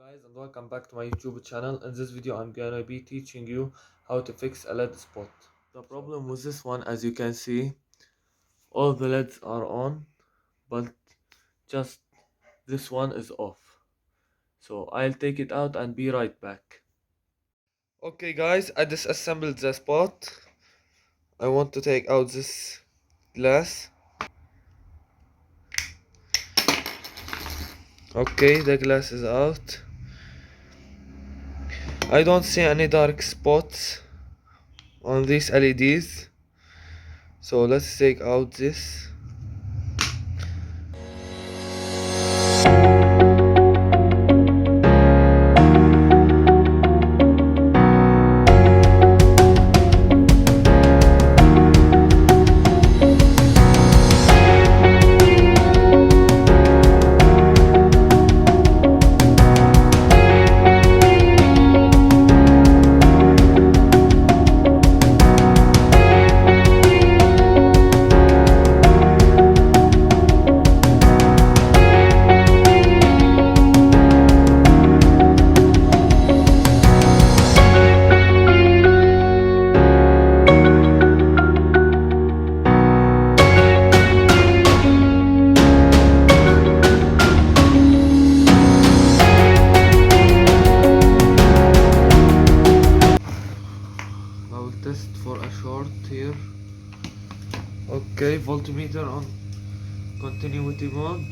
Guys, and welcome back to my YouTube channel. In this video I'm gonna be teaching you how to fix a LED spot. The problem with this one, as you can see, all the LEDs are on, but just this one is off. So I'll take it out and be right back. Okay guys, I disassembled the spot. I want to take out this glass. Okay, the glass is out. I don't see any dark spots on these LEDs, so let's take out this. Test for a short here. Okay, voltmeter on continuity mode.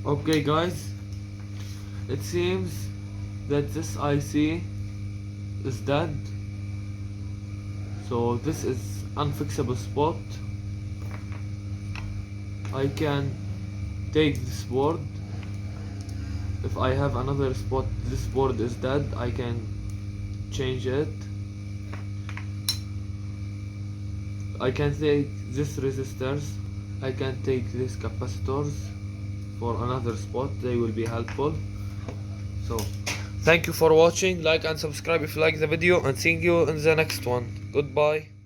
Okay guys, it seems that this IC is dead, so this is unfixable spot. I can take this board. If I have another spot, this board is dead, I can change it. I can take this resistors, I can take these capacitors for another spot. They will be helpful. So thank you for watching. Like and subscribe if you like the video, and see you in the next one. Goodbye.